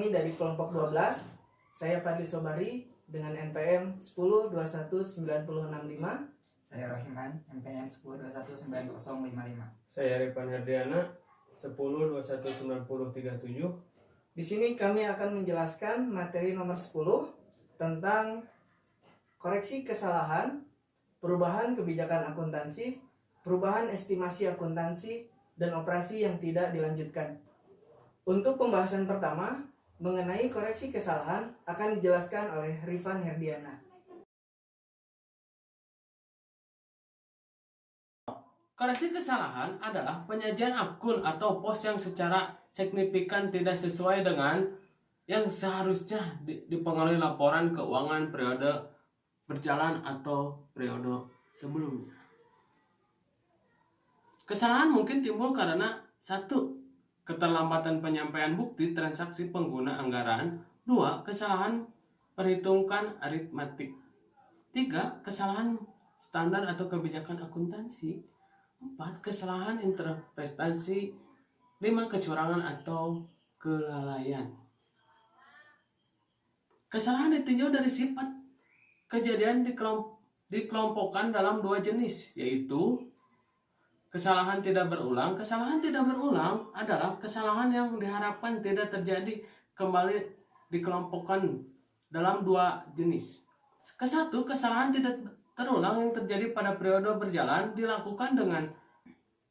kami dari kelompok 12. Saya Fadli Sobari dengan NPM 10219065. Saya Rohiman, NPM 10219055. Saya Ripan Herdiana, 10219037. Di sini kami akan menjelaskan materi nomor 10 tentang koreksi kesalahan, perubahan kebijakan akuntansi, perubahan estimasi akuntansi, dan operasi yang tidak dilanjutkan. Untuk pembahasan pertama, mengenai koreksi kesalahan akan dijelaskan oleh Rifan Herdiana. Koreksi kesalahan adalah penyajian akun atau pos yang secara signifikan tidak sesuai dengan yang seharusnya dipengaruhi laporan keuangan periode berjalan atau periode sebelumnya. Kesalahan mungkin timbul karena 1. Keterlambatan penyampaian bukti transaksi pengguna anggaran. 2. Kesalahan perhitungkan aritmatik. 3. Kesalahan standar atau kebijakan akuntansi. 4. Kesalahan interpretasi. 5. Kecurangan atau kelalaian. Kesalahan ditinjau dari sifat kejadian dikelompokkan dalam 2 jenis, yaitu kesalahan tidak berulang. Kesalahan tidak berulang adalah kesalahan yang diharapkan tidak terjadi kembali, dikelompokkan dalam 2 jenis. Kesatu, kesalahan tidak terulang yang terjadi pada periode berjalan dilakukan dengan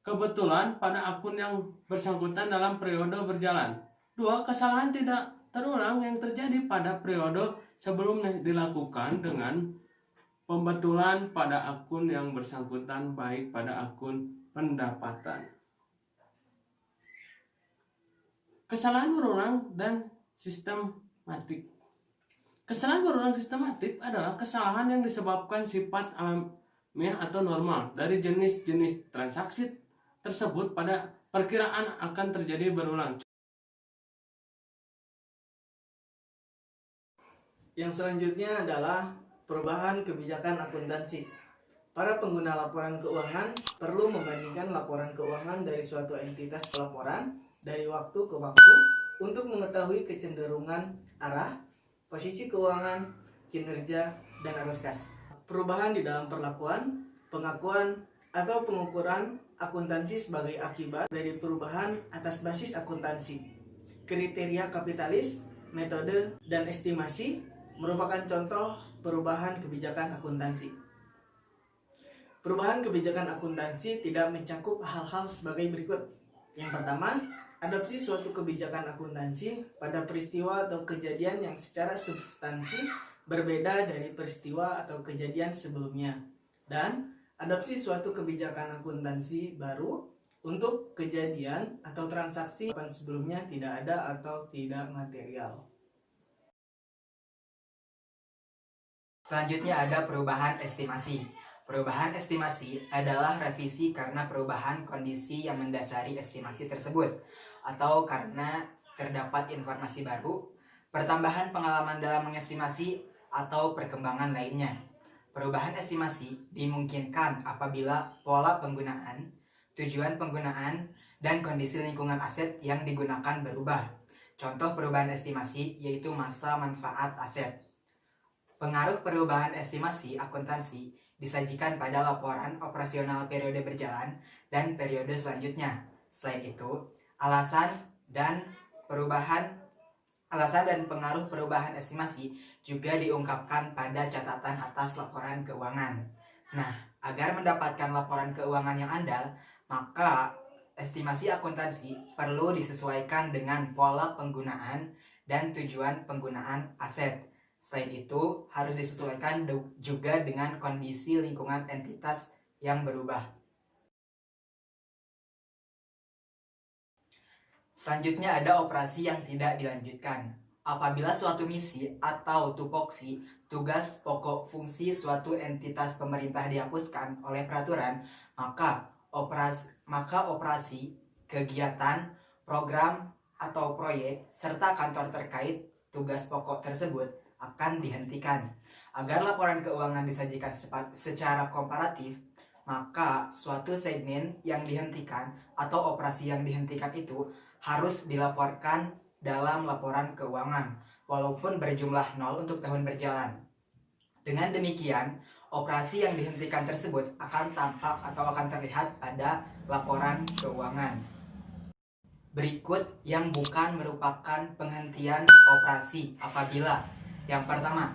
kebetulan pada akun yang bersangkutan dalam periode berjalan. 2. Kesalahan tidak terulang yang terjadi pada periode sebelumnya dilakukan dengan pembetulan pada akun yang bersangkutan, baik pada akun pendapatan. Kesalahan berulang dan sistematik. Kesalahan berulang sistematik adalah kesalahan yang disebabkan sifat alamiah atau normal dari jenis-jenis transaksi tersebut pada perkiraan akan terjadi berulang. Yang selanjutnya adalah perubahan kebijakan akuntansi. Para pengguna laporan keuangan perlu membandingkan laporan keuangan dari suatu entitas pelaporan dari waktu ke waktu untuk mengetahui kecenderungan arah, posisi keuangan, kinerja, dan arus kas. Perubahan di dalam perlakuan, pengakuan, atau pengukuran akuntansi sebagai akibat dari perubahan atas basis akuntansi. Kriteria kapitalis, metode, dan estimasi merupakan contoh perubahan kebijakan akuntansi. Perubahan kebijakan akuntansi tidak mencakup hal-hal sebagai berikut. Yang pertama, adopsi suatu kebijakan akuntansi pada peristiwa atau kejadian yang secara substansi berbeda dari peristiwa atau kejadian sebelumnya. Dan adopsi suatu kebijakan akuntansi baru untuk kejadian atau transaksi yang sebelumnya tidak ada atau tidak material. Selanjutnya ada perubahan estimasi. Perubahan estimasi adalah revisi karena perubahan kondisi yang mendasari estimasi tersebut, atau karena terdapat informasi baru, pertambahan pengalaman dalam mengestimasi, atau perkembangan lainnya. Perubahan estimasi dimungkinkan apabila pola penggunaan, tujuan penggunaan, dan kondisi lingkungan aset yang digunakan berubah. Contoh perubahan estimasi yaitu masa manfaat aset. Pengaruh perubahan estimasi akuntansi disajikan pada laporan operasional periode berjalan dan periode selanjutnya. Selain itu, alasan dan pengaruh perubahan estimasi juga diungkapkan pada catatan atas laporan keuangan. Nah, agar mendapatkan laporan keuangan yang andal, maka estimasi akuntansi perlu disesuaikan dengan pola penggunaan dan tujuan penggunaan aset. Selain itu, harus disesuaikan juga dengan kondisi lingkungan entitas yang berubah. Selanjutnya ada operasi yang tidak dilanjutkan. Apabila suatu misi atau tupoksi, tugas pokok fungsi suatu entitas pemerintah dihapuskan oleh peraturan, maka operasi, kegiatan, program, atau proyek, serta kantor terkait tugas pokok tersebut akan dihentikan. Agar laporan keuangan disajikan secara komparatif, maka suatu segmen yang dihentikan atau operasi yang dihentikan itu harus dilaporkan dalam laporan keuangan, walaupun berjumlah 0 untuk tahun berjalan. Dengan demikian, operasi yang dihentikan tersebut akan tampak atau akan terlihat pada laporan keuangan. Berikut yang bukan merupakan penghentian operasi apabila: yang pertama,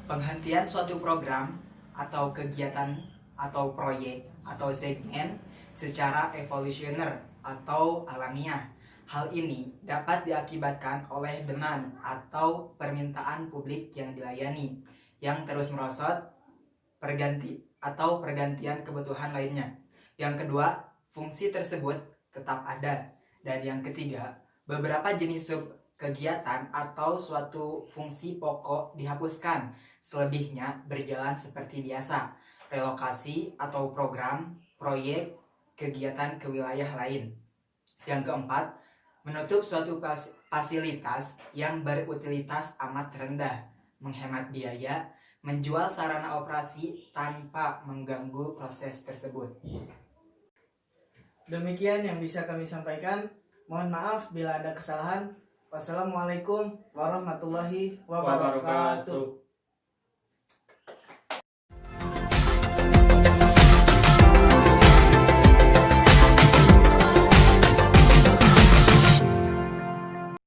penghentian suatu program atau kegiatan atau proyek atau segmen secara evolusioner atau alamiah. Hal ini dapat diakibatkan oleh demand atau permintaan publik yang dilayani yang terus merosot, pergantian kebutuhan lainnya. Yang kedua, fungsi tersebut tetap ada. Dan yang ketiga, beberapa jenis sub kegiatan atau suatu fungsi pokok dihapuskan, selebihnya berjalan seperti biasa, relokasi atau program, proyek, kegiatan ke wilayah lain. Yang keempat, menutup suatu fasilitas yang berutilitas amat rendah, menghemat biaya, menjual sarana operasi tanpa mengganggu proses tersebut. Demikian yang bisa kami sampaikan. Mohon maaf bila ada kesalahan. Wassalamualaikum warahmatullahi wabarakatuh.